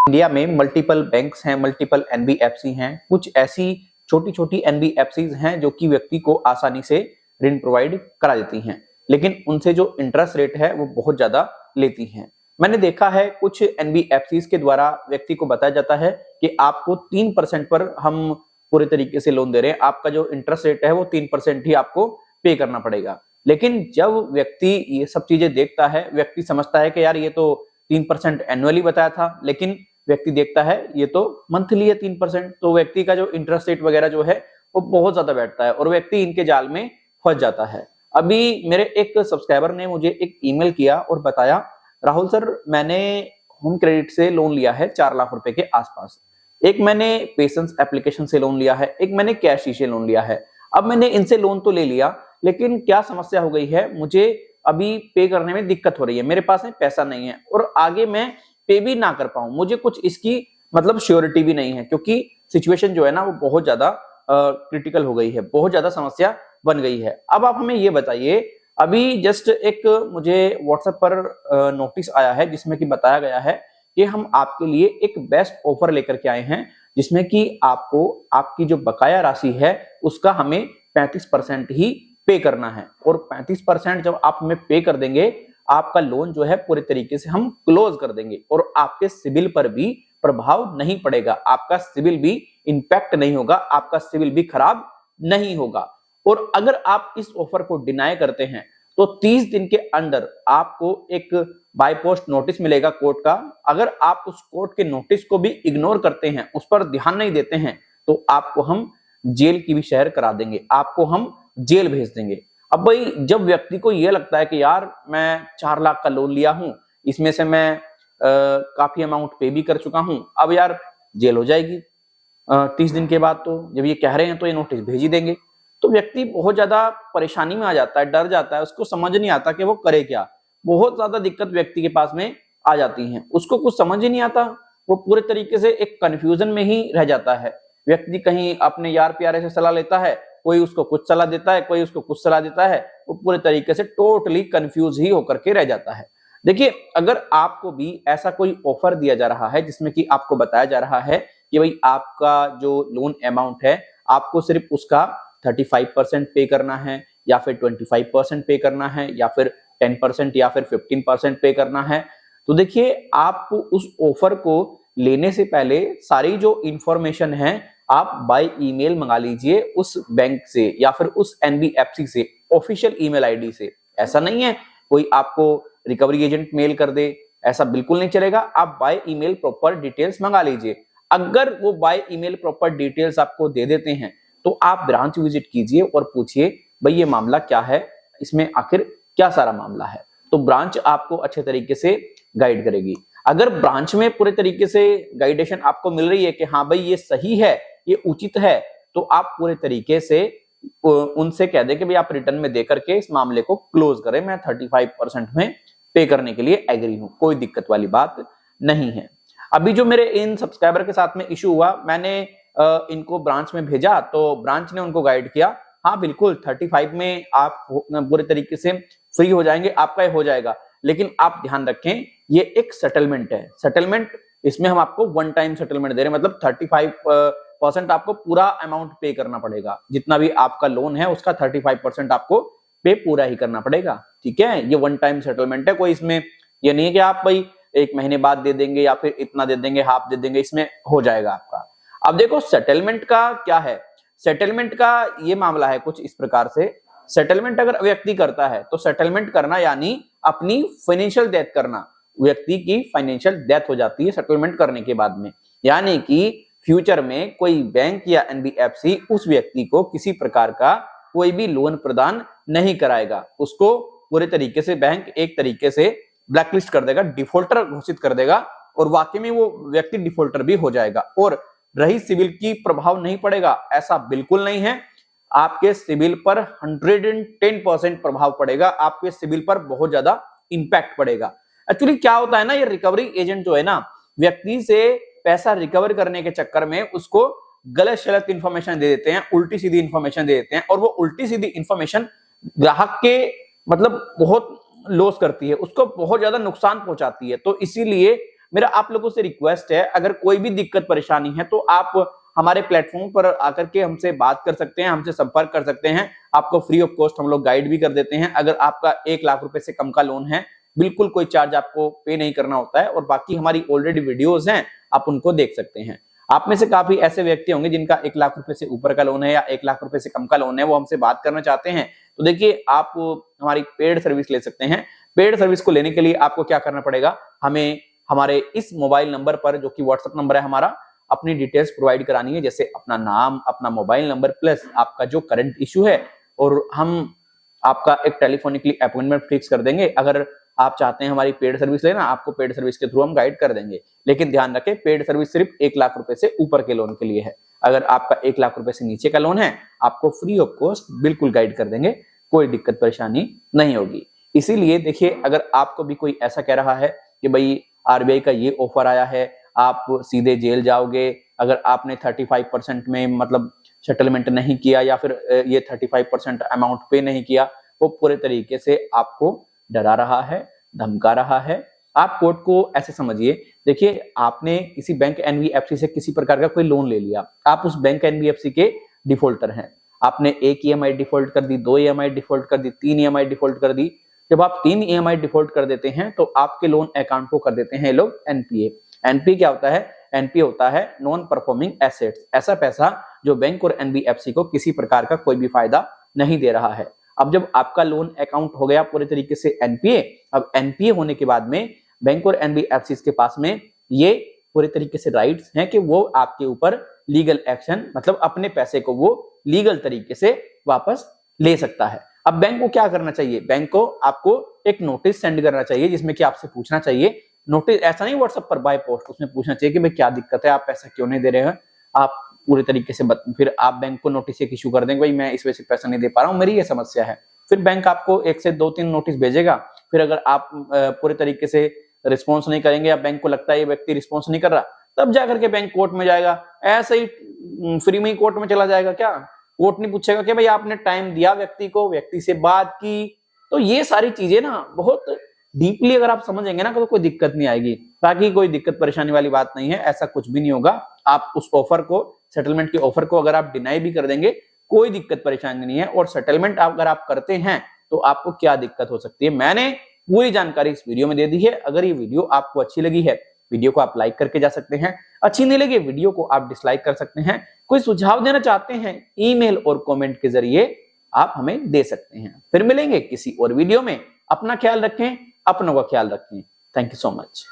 India में multiple banks हैं, multiple NBFC हैं, कुछ ऐसी छोटी छोटी एनबीएफसीज हैं जो कि व्यक्ति को आसानी से ऋण प्रोवाइड करा देती हैं, लेकिन उनसे जो इंटरेस्ट रेट है वो बहुत ज्यादा लेती हैं। मैंने देखा है कुछ एनबीएफसीज के द्वारा व्यक्ति को बताया जाता है कि आपको 3% पर हम पूरे तरीके से लोन दे रहे हैं, आपका जो इंटरेस्ट रेट है वो 3% ही आपको पे करना पड़ेगा। लेकिन जब व्यक्ति ये सब चीजें देखता है, व्यक्ति समझता है कि यार ये तो 3% एनुअली बताया था, लेकिन व्यक्ति देखता है ये तो मंथली है 3%, तो व्यक्ति का जो इंटरेस्ट रेट वगैरह जो है वो बहुत ज्यादा बैठता है और व्यक्ति इनके जाल में फंस जाता है। अभी मेरे एक सब्सक्राइबर ने मुझे एक ईमेल किया और बताया, राहुल सर मैंने होम क्रेडिट से लोन लिया है 4 लाख रुपए के आसपास, एक मैंने पेशेंस एप्लीकेशन से लोन लिया है, एक मैंने कैश से लोन लिया है। अब मैंने इनसे लोन तो ले लिया, लेकिन क्या समस्या हो गई है, मुझे अभी पे करने में दिक्कत हो रही है, मेरे पास में पैसा नहीं है और आगे मैं पे भी ना कर पाऊं, मुझे कुछ इसकी मतलब श्योरिटी भी नहीं है, क्योंकि सिचुएशन जो है ना वो बहुत ज्यादा क्रिटिकल हो गई है, बहुत ज्यादा समस्या बन गई है। अब आप हमें ये बताइए, अभी जस्ट एक मुझे व्हाट्सएप पर नोटिस आया है जिसमें कि बताया गया है कि हम आपके लिए एक बेस्ट ऑफर लेकर के आए हैं, जिसमें कि आपको आपकी जो बकाया राशि है उसका हमें 35% ही पे करना है, और 35% जब आप हमें पे कर देंगे, आपका लोन जो है पूरे तरीके से हम क्लोज कर देंगे और आपके सिबिल पर भी प्रभाव नहीं पड़ेगा, आपका सिबिल भी इंपैक्ट नहीं होगा, आपका सिबिल भी खराब नहीं होगा। और अगर आप इस ऑफर को डिनाई करते हैं तो 30 दिन के अंदर आपको एक बाय पोस्ट नोटिस मिलेगा कोर्ट का। अगर आप उस कोर्ट के नोटिस को भी इग्नोर करते हैं, उस पर ध्यान नहीं देते हैं, तो आपको हम जेल की भी शहर करा देंगे, आपको हम जेल भेज देंगे। अब भाई जब व्यक्ति को यह लगता है कि यार मैं 4 लाख का लोन लिया हूं, इसमें से मैं काफी अमाउंट पे भी कर चुका हूं, अब यार जेल हो जाएगी 30 दिन के बाद, तो जब ये कह रहे हैं तो ये नोटिस भेज ही देंगे, तो व्यक्ति बहुत ज्यादा परेशानी में आ जाता है, डर जाता है, उसको समझ नहीं आता कि वो करे क्या। बहुत ज्यादा दिक्कत व्यक्ति के पास में आ जाती है, उसको कुछ समझ ही नहीं आता, वो पूरे तरीके से एक कंफ्यूजन में ही रह जाता है। व्यक्ति कहीं अपने यार प्यारे से सलाह लेता है, कोई उसको कुछ सलाह देता है, कोई उसको कुछ सलाह देता है, वो पूरे तरीके से टोटली कंफ्यूज ही होकर के रह जाता है। देखिए, अगर आपको भी ऐसा कोई ऑफर दिया जा रहा है जिसमें कि आपको बताया जा रहा है कि भाई आपका जो लोन अमाउंट है आपको सिर्फ उसका 35% पे करना है, या फिर 25% पे करना है, या फिर 10% या फिर 15% पे करना है, तो देखिए आपको उस ऑफर को लेने से पहले सारी जो इंफॉर्मेशन है आप बाय ईमेल मंगा लीजिए उस बैंक से या फिर उस एनबीएफसी से, ऑफिशियल ईमेल आईडी से। ऐसा नहीं है कोई आपको रिकवरी एजेंट मेल कर दे, ऐसा बिल्कुल नहीं चलेगा। आप बाय ईमेल प्रॉपर डिटेल्स मंगा लीजिए। अगर वो बाय ईमेल प्रॉपर डिटेल्स आपको दे देते हैं तो आप ब्रांच विजिट कीजिए और पूछिए भाई ये मामला क्या है, इसमें आखिर क्या सारा मामला है, तो ब्रांच आपको अच्छे तरीके से गाइड करेगी। अगर ब्रांच में पूरे तरीके से गाइडेशन आपको मिल रही है कि हाँ भाई ये सही है, ये उचित है, तो आप पूरे तरीके से उनसे कह दे कि भाई आप रिटर्न में देकर के इस मामले को क्लोज करें, मैं 35% में पे करने के लिए एग्री हूं, कोई दिक्कत वाली बात नहीं है। अभी जो मेरे इन सब्सक्राइबर के साथ में इशू हुआ, मैंने इनको ब्रांच में भेजा तो ब्रांच ने उनको गाइड किया, हाँ बिल्कुल 35 में आप पूरे तरीके से फ्री हो जाएंगे, आपका ये हो जाएगा, लेकिन आप ध्यान रखें ये एक सेटलमेंट है। सेटलमेंट, इसमें हम आपको वन टाइम सेटलमेंट दे रहे हैं, मतलब 35% आपको पूरा अमाउंट पे करना पड़ेगा, जितना भी आपका लोन है उसका 35% आपको पे पूरा ही करना पड़ेगा, ठीक है। ये वन टाइम सेटलमेंट है, कोई इसमें ये नहीं है कि आप भाई 1 महीने बाद दे देंगे या फिर इतना दे देंगे, हाफ दे देंगे, इसमें हो जाएगा आपका। अब देखो सेटलमेंट का क्या है, सेटलमेंट का ये मामला है कुछ इस प्रकार से। सेटलमेंट अगर व्यक्ति करता है तो सेटलमेंट करना यानी अपनी फाइनेंशियल डेथ करना, व्यक्ति की फाइनेंशियल डेथ हो जाती है सेटलमेंट करने के बाद में, यानी कि फ्यूचर में कोई बैंक या एनबीएफसी उस व्यक्ति को किसी प्रकार का कोई भी लोन प्रदान नहीं कराएगा, उसको पूरे तरीके से बैंक एक तरीके से ब्लैकलिस्ट कर देगा, डिफॉल्टर घोषित कर देगा, और वाकई में वो व्यक्ति डिफॉल्टर भी हो जाएगा। और रही सिविल की प्रभाव नहीं पड़ेगा, ऐसा बिल्कुल नहीं है, आपके सिविल पर 110% प्रभाव पड़ेगा, आपके सिविल पर बहुत ज्यादा इंपैक्ट पड़ेगा। एक्चुअली क्या होता है ना, ये रिकवरी एजेंट जो है ना, व्यक्ति से पैसा रिकवर करने के चक्कर में उसको गलत सलत इंफॉर्मेशन दे देते हैं, उल्टी सीधी इंफॉर्मेशन दे देते हैं, और वो उल्टी सीधी इंफॉर्मेशन ग्राहक के मतलब बहुत लॉस करती है, उसको बहुत ज्यादा नुकसान पहुंचाती है। तो इसीलिए मेरा आप लोगों से रिक्वेस्ट है, अगर कोई भी दिक्कत परेशानी है तो आप हमारे प्लेटफॉर्म पर आकर के हमसे बात कर सकते हैं, हमसे संपर्क कर सकते हैं। आपको फ्री ऑफ कॉस्ट हम लोग गाइड भी कर देते हैं। अगर आपका 1 लाख रुपए से कम का लोन है, बिल्कुल कोई चार्ज आपको पे नहीं करना होता है, और बाकी हमारी ऑलरेडी वीडियोस हैं, आप उनको देख सकते हैं। आप में से काफी ऐसे व्यक्ति होंगे जिनका 1 लाख रुपए से ऊपर का लोन है या 1 लाख रुपए से कम का लोन है, वो हमसे बात करना चाहते हैं। तो देखिए, आप हमारी पेड सर्विस ले सकते हैं। पेड सर्विस को लेने के लिए आपको क्या करना पड़ेगा, हमें हमारे इस मोबाइल नंबर पर, जो कि व्हाट्सएप नंबर है हमारा, अपनी डिटेल्स प्रोवाइड करानी है, जैसे अपना नाम, अपना मोबाइल नंबर प्लस आपका जो करंट इशू है, और हम आपका एक टेलीफोनिकली अपॉइंटमेंट फिक्स कर देंगे। अगर आप चाहते हैं हमारी पेड सर्विस लेना, आपको पेड सर्विस के थ्रू हम गाइड कर देंगे। लेकिन ध्यान रखें, पेड सर्विस सिर्फ 1 लाख रुपए से ऊपर के लोन के लिए है। अगर आपका 1 लाख रुपए से नीचे का लोन है, आपको फ्री ऑफ कॉस्ट बिल्कुल गाइड कर देंगे, कोई दिक्कत परेशानी नहीं होगी। इसीलिए देखिए, अगर आपको भी कोई ऐसा कह रहा है कि भाई आरबीआई का ये ऑफर आया है, आप सीधे जेल जाओगे अगर आपने 35% में मतलब सेटलमेंट नहीं किया, या फिर ये 35% अमाउंट पे नहीं किया, वो पूरे तरीके से आपको डरा रहा है, धमका रहा है। आप कोर्ट को ऐसे समझिए, देखिए, आपने किसी बैंक एनबीएफसी से किसी प्रकार का कोई लोन ले लिया, आप उस बैंक एनबीएफसी के डिफॉल्टर हैं। आपने 1 ईएमआई डिफॉल्ट कर दी, 2 ईएमआई डिफॉल्ट कर दी, 3 ईएमआई डिफॉल्ट कर दी। जब आप 3 ईएमआई डिफॉल्ट कर देते हैं तो आपके लोन अकाउंट को कर देते हैं लोग एनपीए। एनपीए क्या होता है? एनपीए होता है नॉन परफॉर्मिंग एसेट्स, ऐसा पैसा जो बैंक और एनबीएफसी को किसी प्रकार का कोई भी फायदा नहीं दे रहा है। अब जब आपका लोन अकाउंट हो गया पूरे तरीके से एनपीए, अब एनपीए होने के बाद में बैंक और एनबीएफसी के पास में ये पूरे तरीके से राइट्स हैं कि वो आपके ऊपर लीगल एक्शन, मतलब अपने पैसे को वो लीगल तरीके से वापस ले सकता है। अब बैंक को क्या करना चाहिए? बैंक को आपको एक नोटिस सेंड करना चाहिए, जिसमें कि आपसे पूछना चाहिए, नोटिस ऐसा नहीं व्हाट्सएप पर बाय पोस्ट, उसमें पूछना चाहिए कि भाई क्या दिक्कत है, आप पैसा क्यों नहीं दे रहे हैं, आप पूरे तरीके से फिर आप बैंक को नोटिस एक इशू कर देंगे, भाई मैं इस वजह से पैसा नहीं दे पा रहा हूँ, मेरी ये समस्या है। फिर बैंक आपको 1 से 2-3 नोटिस भेजेगा। फिर अगर आप पूरे तरीके से रिस्पॉन्स नहीं करेंगे, या बैंक को लगता है ये व्यक्ति रिस्पॉन्स नहीं कर रहा, तब जाकर के बैंक कोर्ट में जाएगा। ऐसे ही फ्री में ही कोर्ट में चला जाएगा क्या? कोर्ट नहीं पूछेगा कि भाई आपने टाइम दिया व्यक्ति को, व्यक्ति से बात की। तो ये सारी चीजें ना बहुत डीपली अगर आप समझेंगे ना तो कोई दिक्कत नहीं आएगी। बाकी कोई दिक्कत परेशानी वाली बात नहीं है, ऐसा कुछ भी नहीं होगा। आप उस ऑफर को, सेटलमेंट के ऑफर को अगर आप डिनाई भी कर देंगे, कोई दिक्कत परेशानी नहीं है। और सेटलमेंट अगर आप करते हैं तो आपको क्या दिक्कत हो सकती है, मैंने पूरी जानकारी इस वीडियो में दे दी है। अगर ये वीडियो आपको अच्छी लगी है, वीडियो को आप लाइक करके जा सकते हैं। अच्छी नहीं लगी वीडियो को आप डिसलाइक कर सकते हैं। कोई सुझाव देना चाहते हैं, ईमेल और कमेंट के जरिए आप हमें दे सकते हैं। फिर मिलेंगे किसी और वीडियो में। अपना ख्याल रखें, अपनों का ख्याल रखें। Thank you so much.